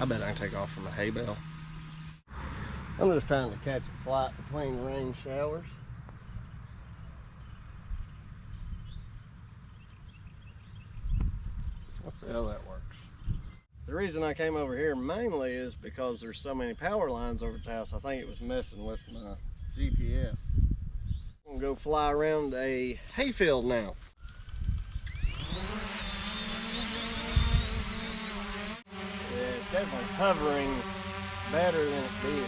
I bet I can take off from a hay bale. I'm just trying to catch a flight between rain showers. Let's see how that works. The reason I came over here mainly is because there's so many power lines over the house. I think it was messing with my GPS. I'm gonna go fly around a hayfield now. Yeah, it's definitely hovering better than it did.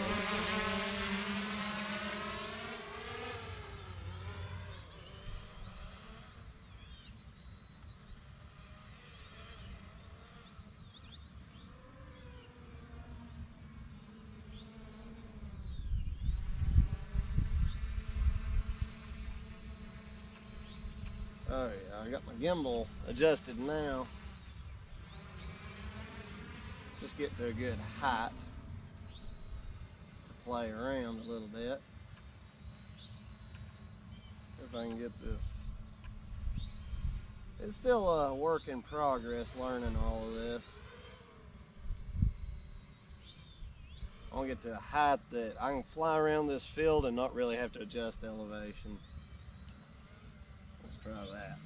Oh yeah, I got my gimbal adjusted now. Just get to a good height to play around a little bit. If I can get this. It's still a work in progress learning all of this. I want to get to a height that I can fly around this field and not really have to adjust elevation. Let's try that.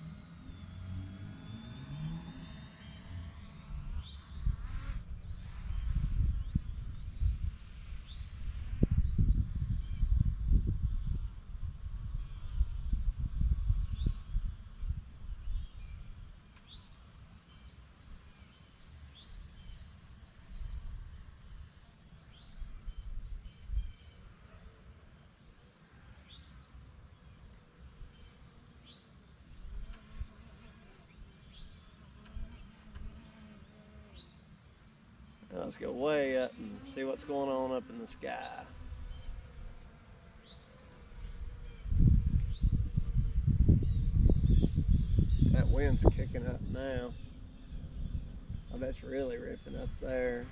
Now let's go way up and see what's going on up in the sky. That wind's kicking up now. I bet it's really ripping up there.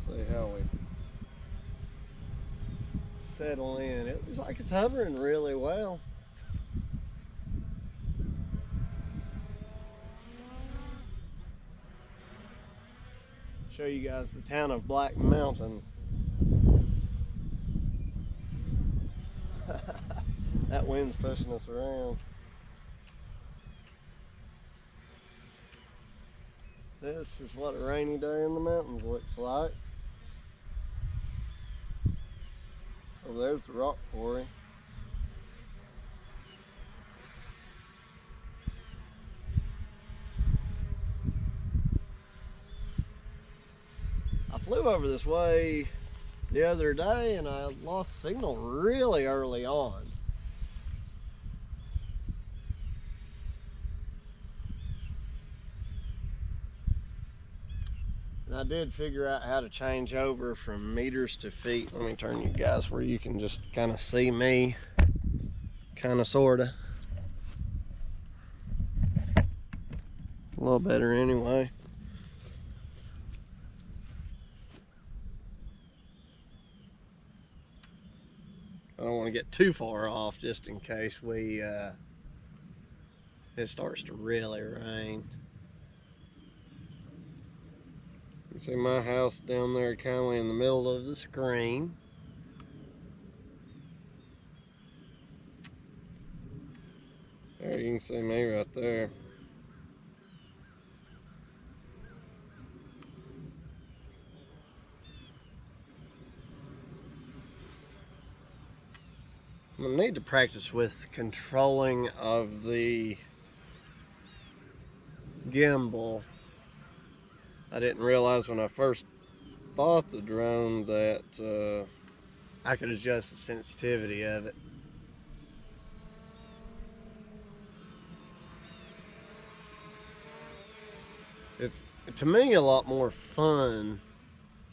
Let's see how we settle in. It looks like it's hovering really well. Show you guys the town of Black Mountain. That wind's pushing us around. This is what a rainy day in the mountains looks like. Over there's the rock quarry. I flew over this way the other day and I lost signal really early on. And I did figure out how to change over from meters to feet. Let me turn you guys where you can just kind of see me, kind of, sort of. A little better anyway. I don't want to get too far off just in case it starts to really rain. You can see my house down there kind of in the middle of the screen. There you can see me right there. I'm gonna need to practice with controlling of the gimbal. I didn't realize when I first bought the drone that I could adjust the sensitivity of it. It's, to me, a lot more fun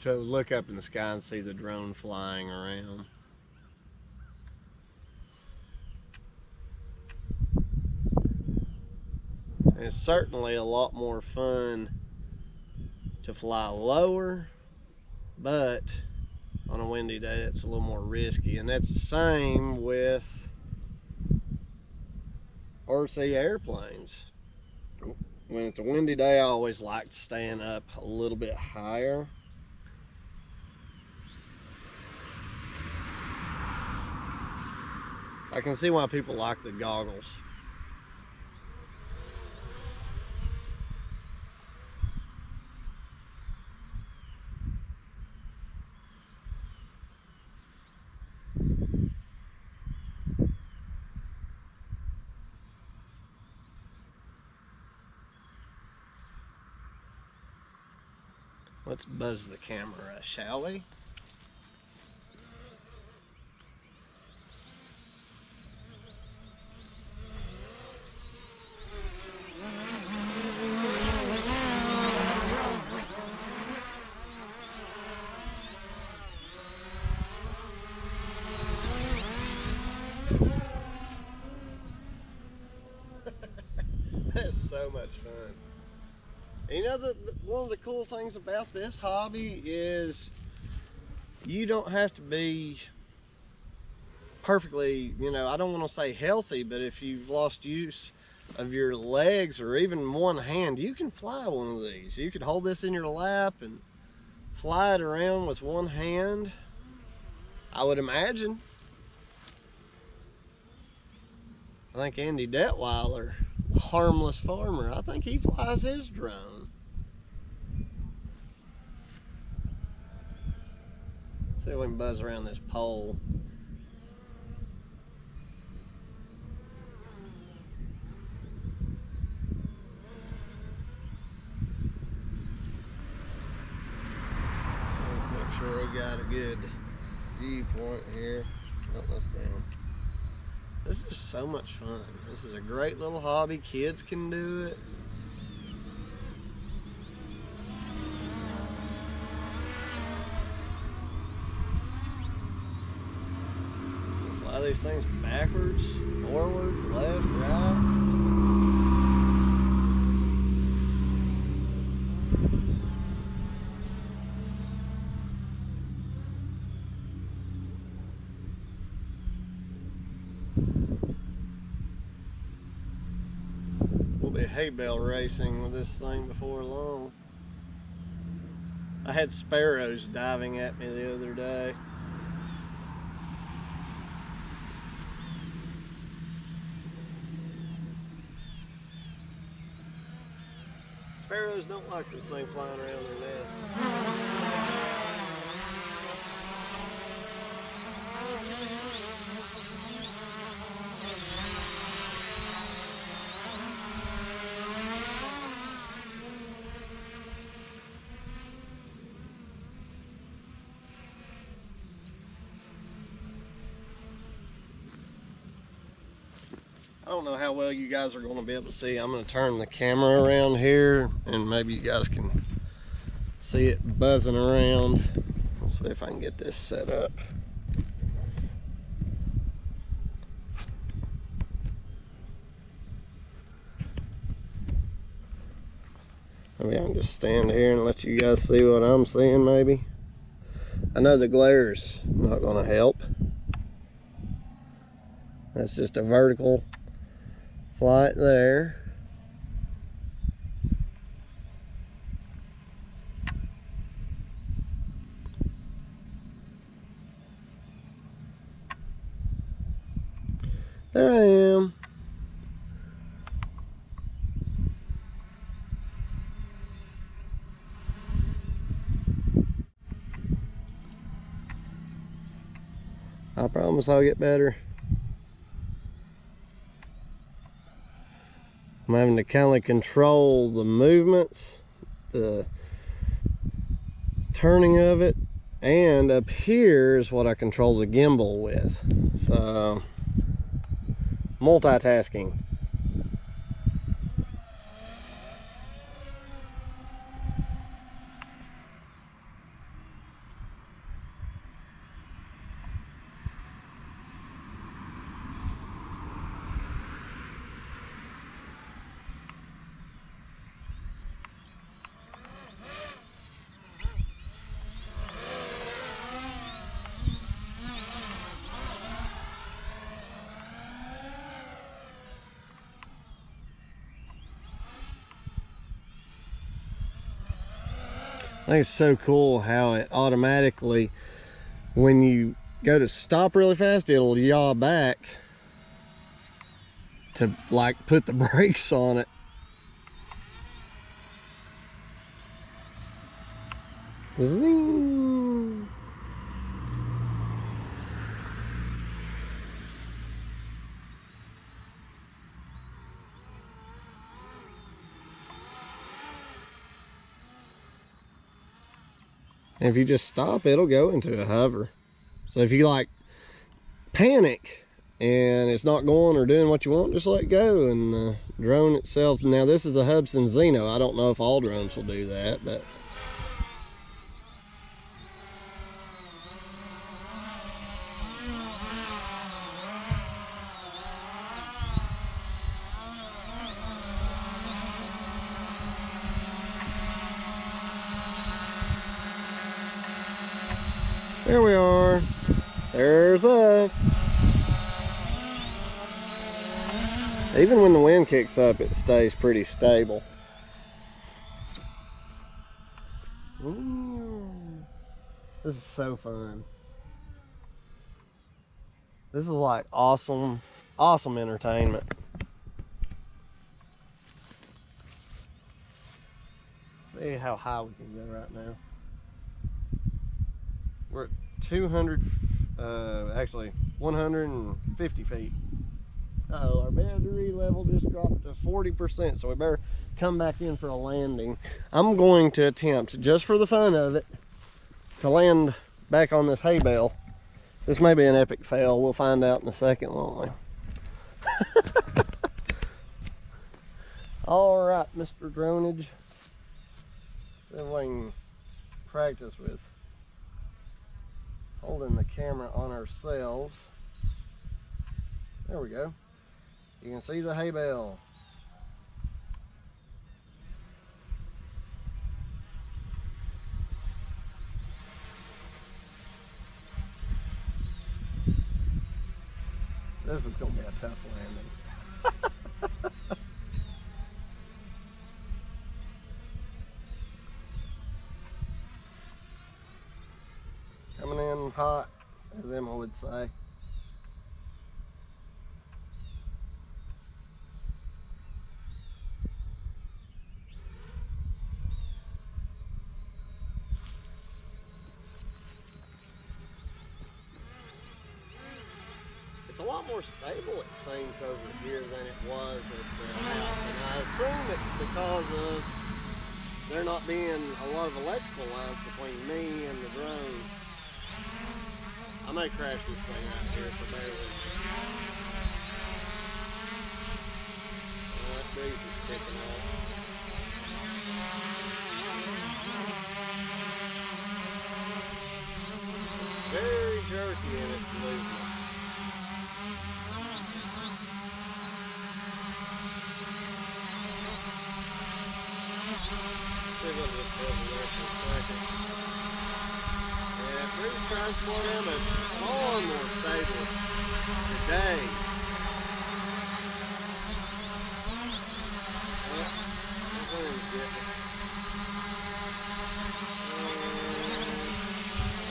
to look up in the sky and see the drone flying around. And it's certainly a lot more fun to fly lower, but on a windy day it's a little more risky. And that's the same with RC airplanes. When it's a windy day, I always like to stand up a little bit higher I can see why people like the goggles. Let's buzz the camera, shall we? That's so much fun. And you know, one of the cool things about this hobby is you don't have to be perfectly, you know, I don't want to say healthy, but if you've lost use of your legs or even one hand, you can fly one of these. You could hold this in your lap and fly it around with one hand, I would imagine. I think Andy Detweiler, the harmless farmer, I think he flies his drone. See if we can buzz around this pole. Let's make sure we got a good viewpoint here. Oh, that's down. This is so much fun. This is a great little hobby. Kids can do it. Fly these things backwards, forward, left, right. We'll be hay bale racing with this thing before long. I had sparrows diving at me the other day. Sparrows don't like this thing flying around their nest. I don't know how well you guys are going to be able to see. I'm going to turn the camera around here and maybe you guys can see it buzzing around. Let's see if I can get this set up. Maybe I can just stand here and let you guys see what I'm seeing maybe. I know the glare's not going to help. That's just a vertical flight there. There I am. I promise I'll get better. I'm having to kind of control the movements, the turning of it, and up here is what I control the gimbal with. So, multitasking. I think it's so cool how it automatically, when you go to stop really fast, it'll yaw back to like put the brakes on it. Zing. And if you just stop, it'll go into a hover. So if you like panic and it's not going or doing what you want, just let go, and the drone itself. Now this is a Hubsan ZINO. I don't know if all drones will do that, but there we are. There's us. Even when the wind kicks up, it stays pretty stable. Ooh, this is so fun. This is like awesome entertainment. See how high we can go right now. We're at 200, actually 150 feet. Uh-oh, our battery level just dropped to 40%, so we better come back in for a landing. I'm going to attempt, just for the fun of it, to land back on this hay bale. This may be an epic fail. We'll find out in a second, won't we? All right, Mr. Dronage. Then we can practice with holding the camera on ourselves. There we go. You can see the hay bale. This is going to be a tough landing. Coming in hot, as Emma would say. It's a lot more stable, it seems, over here than it was at the house, and I assume it's because of there not being a lot of electrical lines between me and the drone. I may crash this thing out here, so bear with me. That breeze is picking up. Very jerky in its movement. See what this does there for a second. Yeah, breeze trying to slow down, but it's far more stable today. Well, this wind's getting it.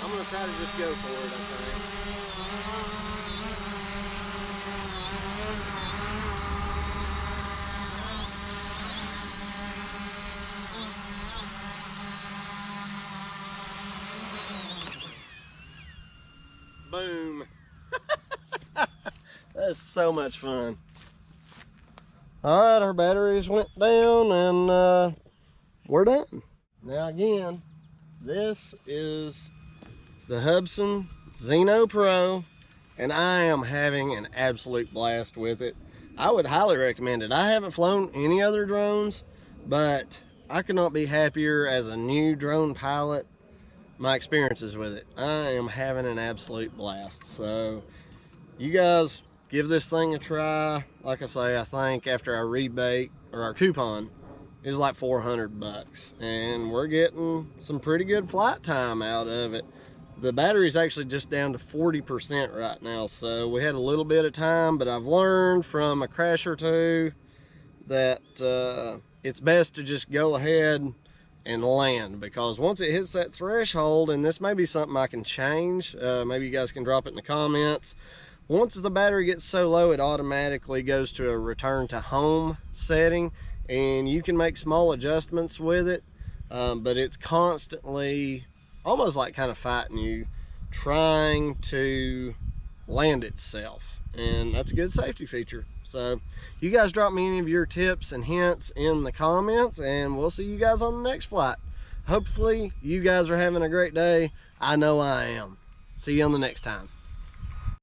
I'm going to try to just go for it, I think. Boom. That's so much fun. All right, our batteries went down and we're done. Now again, this is the Hubsan ZINO Pro, and I am having an absolute blast with it. I would highly recommend it. I haven't flown any other drones, but I could not be happier as a new drone pilot. My experiences with it, I am having an absolute blast. So you guys give this thing a try. Like I say, I think after our rebate or our coupon, it was like 400 bucks, and we're getting some pretty good flight time out of it. The battery's actually just down to 40% right now, so we had a little bit of time, but I've learned from a crash or two that it's best to just go ahead and land, because once it hits that threshold, and this may be something I can change, maybe you guys can drop it in the comments, Once the battery gets so low, it automatically goes to a return to home setting, and you can make small adjustments with it, but it's constantly almost like kind of fighting you, trying to land itself, and that's a good safety feature. So you guys drop me any of your tips and hints in the comments, and we'll see you guys on the next flight. Hopefully you guys are having a great day. I know I am. See you on the next time.